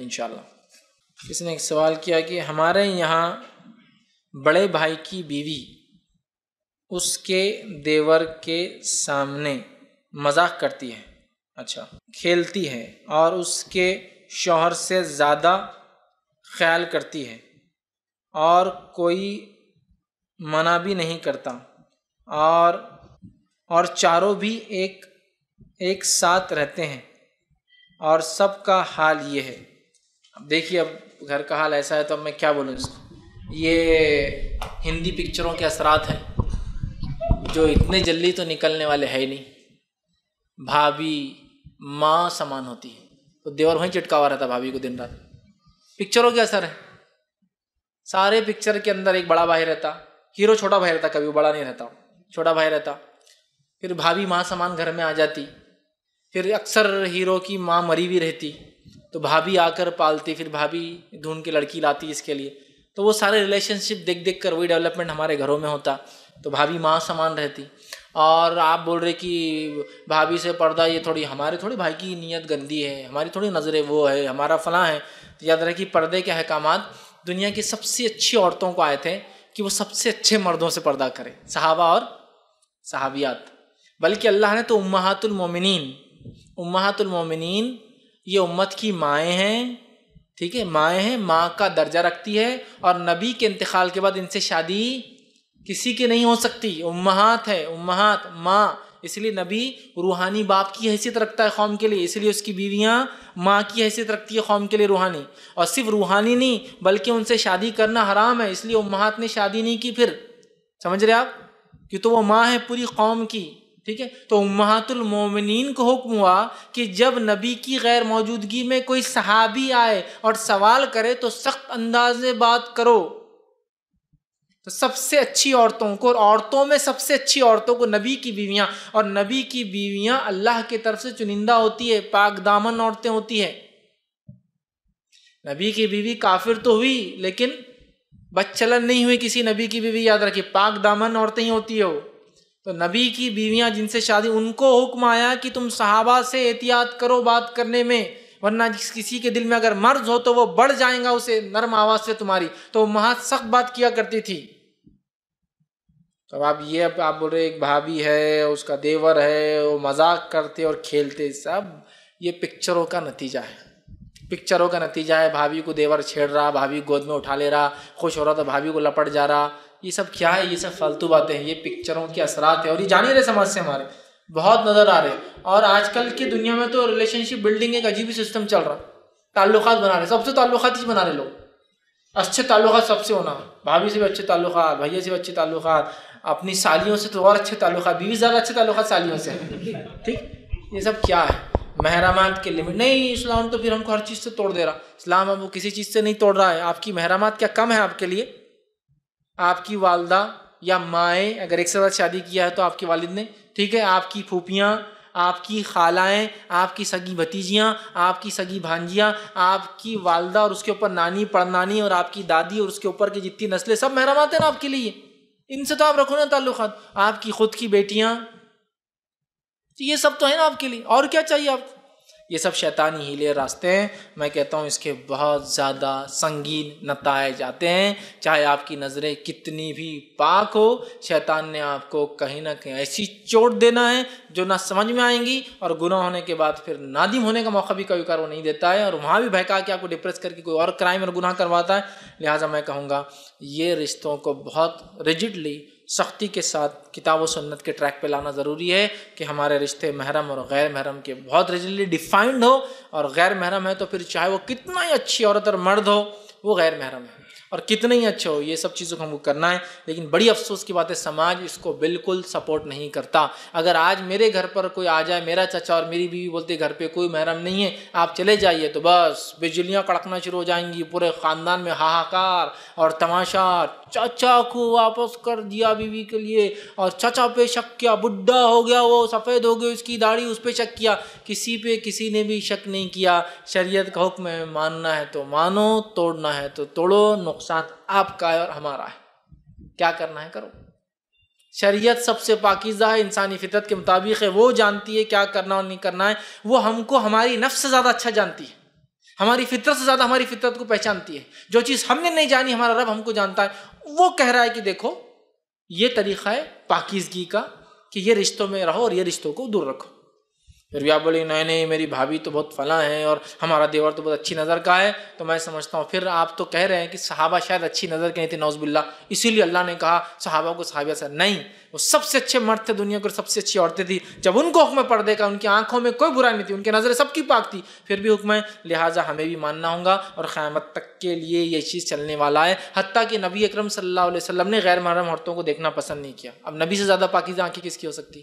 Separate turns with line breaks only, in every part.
انشاءاللہ۔ کسی نے ایک سوال کیا کہ ہمارے یہاں بڑے بھائی کی بیوی اس کے دیور کے سامنے مذاق کرتی ہے، اچھا کھیلتی ہے، اور اس کے شوہر سے زیادہ خیال کرتی ہے اور کوئی منع بھی نہیں کرتا، اور چاروں بھی ایک ساتھ رہتے ہیں اور سب کا حال یہ ہے۔ اب دیکھیے، اب گھر کا حال ایسا ہے تو اب میں کیا بولوں اس کو۔ یہ ہندی پکچروں کے اثرات ہیں جو اتنے جلدی تو نکلنے والے ہے ہی نہیں۔ بھابھی ماں سمان ہوتی ہے تو دیور وہیں چٹکا ہوا رہتا بھابھی کو دن رات۔ پکچروں کے اثر ہے، سارے پکچر کے اندر ایک بڑا بھائی رہتا، ہیرو چھوٹا بھائی رہتا، کبھی وہ بڑا نہیں رہتا، چھوٹا بھائی رہتا، پھر بھابھی ماں سمان گھر میں آ جاتی، پھر اکثر ہیرو کی ماں مری بھی رہتی تو بھابھی آ کر پالتی، پھر بھابھی ڈھونڈ کے لڑکی لاتی اس کے لیے، تو وہ سارے ریلیشن شپ دیکھ کر وہی ڈیولپمنٹ ہمارے گھروں میں ہوتا، تو بھابھی ماں سمان رہتی۔ اور آپ بول رہے کہ بھابھی سے پردہ، یہ تھوڑی ہمارے تھوڑی بھائی کی نیت گندی ہے، ہماری تھوڑی نظریں وہ ہے، ہمارا فلاں ہے۔ تو یاد رکھیں کہ پردے کے احکامات دنیا کی سب سے اچھی عورتوں کو آئے تھے کہ وہ سب سے اچھے مردوں سے پردہ کرے، صحابہ اور صحابیات۔ بلکہ اللہ نے تو امہات المومنین یہ امت کی مائیں ہیں، ٹھیک ہے، مائیں ہیں، ماں کا درجہ رکھتی ہے، اور نبی کے انتقال کے بعد ان سے شادی کسی کی نہیں ہو سکتی، امہات ہے، امہات ماں، اس لیے نبی روحانی باپ کی حیثیت رکھتا ہے قوم کے لیے، اس لیے اس کی بیویاں ماں کی حیثیت رکھتی ہے قوم کے لیے روحانی، اور صرف روحانی نہیں بلکہ ان سے شادی کرنا حرام ہے، اس لیے امہات نے شادی نہیں کی۔ پھر سمجھ رہے آپ کہ تو وہ ماں ہے پوری قوم کی، ٹھیک ہے۔ تو امہات المومنین کو حکم ہوا کہ جب نبی کی غیر موجودگی میں کوئی صحابی آئے اور سوال کرے تو سخت انداز میں بات کرو۔ تو سب سے اچھی عورتوں کو، عورتوں میں سب سے اچھی عورتوں کو نبی کی بیویاں، اور نبی کی بیویاں اللہ کی طرف سے چنندہ ہوتی ہے، پاک دامن عورتیں ہوتی ہیں۔ نبی کی بیوی کافر تو ہوئی لیکن بدچلن نہیں ہوئی کسی نبی کی بیوی، یاد رکھیے پاک دامن عورتیں ہی ہوتی ہے وہ۔ تو نبی کی بیویاں جن سے شادی، ان کو حکم آیا کہ تم صحابہ سے احتیاط کرو بات کرنے میں، ورنہ کسی کے دل میں اگر مرض ہو تو وہ بڑھ جائیں گا اسے نرم آواز سے تمہاری۔ تو امہات سخت بات کیا کرتی تھی۔ تو اب آپ بول رہے ایک بھابھی ہے، اس کا دیور ہے، وہ مذاق کرتے اور کھیلتے، سب یہ پکچروں کا نتیجہ ہے، پکچروں کا نتیجہ ہے۔ بھابھی کو دیور چھیڑ رہا، بھابھی گود میں اٹھا لے رہا، خوش ہو رہا تو بھابھی کو لپٹ جا رہا، یہ سب کیا ہے؟ یہ سب فالتو باتیں ہیں، یہ پکچروں کے اثرات ہیں، اور یہ جان ہی رہے سماج سے ہمارے بہت نظر آ رہے۔ اور آج کل کی دنیا میں تو ریلیشن شپ بلڈنگ ایک عجیب ہی سسٹم چل رہا، تعلقات بنا رہے، سب سے تعلقات ہی بنا رہے لوگ، اچھے تعلقات سب سے ہونا، بھابھی سے بھی اچھے تعلقات، بھیا سے بھی اچھے تعلقات، اپنی سالیوں سے تو اور اچھے تعلقات، بیوی زیادہ اچھے تعلقات سالیوں سے، ٹھیک۔ یہ سب کیا ہے؟ محرمات کے لمٹ نہیں، اسلام تو پھر ہم کو ہر چیز سے توڑ دے رہا۔ اسلام اب وہ کسی چیز سے نہیں توڑ رہا ہے۔ آپ کی محرمات کیا کم ہے آپ کے لیے؟ آپ کی والدہ یا مائیں، اگر ایک سے زیادہ شادی کیا ہے تو آپ کے والد نے، ٹھیک ہے، آپ کی پھوپھیاں، آپ کی خالائیں، آپ کی سگی بھتیجیاں، آپ کی سگی بھانجیاں، آپ کی والدہ اور اس کے اوپر نانی پڑنانی، اور آپ کی دادی اور اس کے اوپر کی جتنی نسلیں، سب محرمات ہیں نا آپ کے لیے، ان سے تو آپ رکھو نا تعلقات۔ آپ کی خود کی بیٹیاں، یہ سب تو ہے نا آپ کے لیے، اور کیا چاہیے آپ کو؟ یہ سب شیطانی ہیلے راستے ہیں۔ میں کہتا ہوں اس کے بہت زیادہ سنگین نتائج آتے ہیں، چاہے آپ کی نظریں کتنی بھی پاک ہو، شیطان نے آپ کو کہیں نہ کہیں ایسی چوٹ دینا ہے جو نہ سمجھ میں آئیں گی، اور گناہ ہونے کے بعد پھر نادم ہونے کا موقع بھی کبھی کبھار وہ نہیں دیتا ہے، اور وہاں بھی بہکا کے آپ کو ڈپریس کر کے کوئی اور کرائم اور گناہ کرواتا ہے۔ لہٰذا میں کہوں گا یہ رشتوں کو بہت ریجڈلی، سختی کے ساتھ کتاب و سنت کے ٹریک پہ لانا ضروری ہے کہ ہمارے رشتے محرم اور غیر محرم کے بہت ریجڈلی ڈیفائنڈ ہو، اور غیر محرم ہے تو پھر چاہے وہ کتنا ہی اچھی عورت اور مرد ہو وہ غیر محرم ہے، اور کتنے ہی اچھے ہو، یہ سب چیزوں کو ہم کو کرنا ہے۔ لیکن بڑی افسوس کی بات ہے سماج اس کو بالکل سپورٹ نہیں کرتا۔ اگر آج میرے گھر پر کوئی آ جائے، میرا چچا اور میری بیوی بولتے گھر پہ کوئی محرم نہیں ہے آپ چلے جائیے، تو بس بجلیاں کڑکنا شروع ہو جائیں گی، پورے خاندان میں ہاہاکار اور تماشا، چچا کو واپس کر دیا بیوی کے لیے، اور چچا پہ شک کیا، بڈھا ہو گیا وہ، سفید ہو گئی اس کی داڑھی، اس پہ شک کیا۔ کسی نے بھی شک نہیں کیا۔ شریعت کا حکم ہے، ماننا ہے تو مانو، توڑنا ہے تو توڑو، نقصان آپ کا ہے اور ہمارا ہے، کیا کرنا ہے کرو۔ شریعت سب سے پاکیزہ ہے، انسانی فطرت کے مطابق ہے، وہ جانتی ہے کیا کرنا اور نہیں کرنا ہے، وہ ہم کو ہماری نفس سے زیادہ اچھا جانتی ہے۔ ہماری فطرت سے زیادہ ہماری فطرت کو پہچانتی ہے. جو چیز ہم نے نہیں جانی ہمارا رب ہم کو جانتا ہے. وہ کہہ رہا ہے کہ دیکھو یہ طریقہ ہے پاکیزگی کا کہ یہ رشتوں میں رہو اور یہ رشتوں کو دور رکھو. پھر بھی آپ بولے نہیں میری بھابھی تو بہت فلاں ہے اور ہمارا دیور تو بہت اچھی نظر کا ہے. تو میں سمجھتا ہوں پھر آپ تو کہہ رہے ہیں کہ صحابہ شاید اچھی نظر کے نہیں تھے نعوذ باللہ، اسی لیے اللہ نے کہا صحابہ کو صحابیہ سے. نہیں، وہ سب سے اچھے مرد تھے دنیا کو، سب سے اچھی عورتیں تھی. جب ان کو حکم پردے کا، ان کی آنکھوں میں کوئی برائی نہیں تھی، ان کی نظریں سب کی پاک تھی، پھر بھی حکم ہے لہٰذا ہمیں بھی ماننا ہوگا اور قیامت تک کے لیے یہ چیز چلنے والا ہے. حتیٰ کہ نبی اکرم صلی اللہ علیہ وسلم نے غیر محرم عورتوں کو دیکھنا پسند نہیں کیا. اب نبی سے زیادہ پاکیزہ آنکھیں کس کی ہو سکتی؟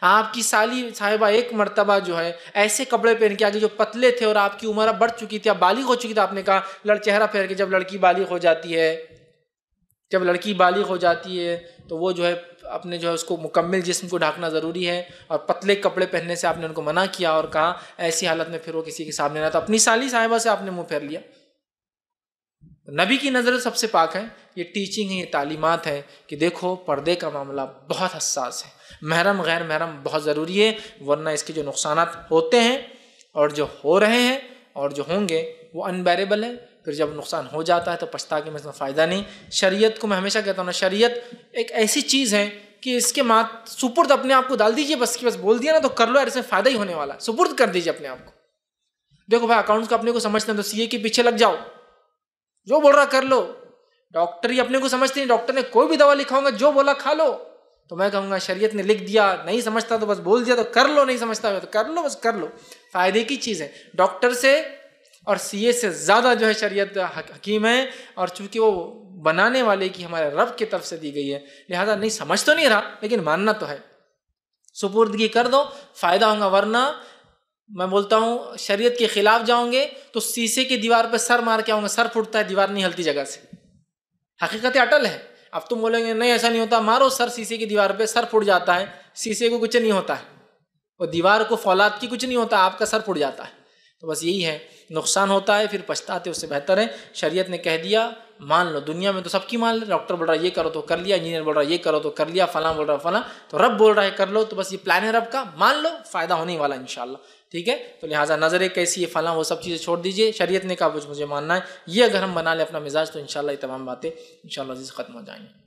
آپ کی سالی صاحبہ ایک مرتبہ جو ہے ایسے کپڑے پہن کے آگے جو پتلے تھے اور آپ کی عمر بڑھ چکی تھی، اب بالغ ہو چکی تھی، آپ نے کہا چہرہ پھیر کے جب لڑکی بالغ ہو جاتی ہے، جب لڑکی بالغ ہو جاتی ہے تو وہ جو ہے اپنے جو ہے اس کو مکمل جسم کو ڈھانکنا ضروری ہے، اور پتلے کپڑے پہننے سے آپ نے ان کو منع کیا اور کہا ایسی حالت میں پھر وہ کسی کے سامنے نہ. تو اپنی سالی صاحبہ سے آپ نے منہ پھیر لیا. نبی کی نظر سب سے پاک ہے. یہ ٹیچنگ ہے، یہ تعلیمات ہے کہ دیکھو پردے کا معاملہ بہت حساس ہے، محرم غیر محرم بہت ضروری ہے، ورنہ اس کے جو نقصانات ہوتے ہیں اور جو ہو رہے ہیں اور جو ہوں گے وہ انبیریبل ہے. پھر جب نقصان ہو جاتا ہے تو پچھتا کے میں اس میں فائدہ نہیں. شریعت کو میں ہمیشہ کہتا ہوں نا، شریعت ایک ایسی چیز ہے کہ اس کے سپرد اپنے آپ کو ڈال دیجئے، بس بول دیا نا تو کر لو، اس میں فائدہ ہی ہونے والا ہے. سپرد کر دیجئے اپنے آپ کو. دیکھو بھائی اکاؤنٹس کا اپنے کو سمجھتے ہیں تو سی اے کے پیچھے لگ جاؤ، جو بول رہا کر لو. ڈاکٹر ہی اپنے کو سمجھتے ہیں، ڈاکٹر نے کوئی بھی دوا لکھا ہوگا جو بولا کھا لو. تو میں کہوں گا شریعت نے لکھ دیا، نہیں سمجھتا تو بس بول دیا تو کر لو، نہیں سمجھتا تو کر لو، بس کر لو. فائدے کی چیز ہے. ڈاکٹر سے اور سی اے سے زیادہ جو ہے شریعت حکیم ہے، اور چونکہ وہ بنانے والے کی ہمارے رب کی طرف سے دی گئی ہے، لہذا نہیں سمجھ تو نہیں رہا لیکن ماننا تو ہے. سپردگی کر دو، فائدہ ہوگا. ورنہ میں بولتا ہوں شریعت کے خلاف جاؤں گے تو شیشے کی دیوار پہ سر مار کے آؤں گا، سر پھوٹتا ہے، دیوار نہیں ہلتی جگہ سے. حقیقت اٹل ہے. اب تم بولیں گے نہیں ایسا نہیں ہوتا، مارو سر شیشے کی دیوار پہ، سر پھوٹ جاتا ہے. شیشے کو کچھ نہیں ہوتا ہے، وہ دیوار کو فولاد کی کچھ نہیں ہوتا، آپ کا سر پھوٹ جاتا ہے. تو بس یہی ہے، نقصان ہوتا ہے پھر پچھتاتے، اس سے بہتر ہے شریعت نے کہہ دیا مان لو. دنیا میں تو سب کی مان لے، ڈاکٹر بول رہا ہے یہ کرو تو کر لیا، انجینئر بول رہا ہے یہ کرو تو کر لیا، فلاں بول رہا ہے فلاں، تو رب بول رہا ہے کر لو. تو بس یہ پلان ہے رب کا، مان لو، فائدہ ہونے والا انشاءاللہ. ٹھیک ہے، تو لہٰذا نظریں کیسی ہے فلاں وہ سب چیزیں چھوڑ دیجئے. شریعت نے کہا مجھے ماننا ہے، یہ اگر ہم بنا لیں اپنا مزاج تو انشاءاللہ یہ تمام باتیں انشاءاللہ عزیز ختم ہو جائیں گی.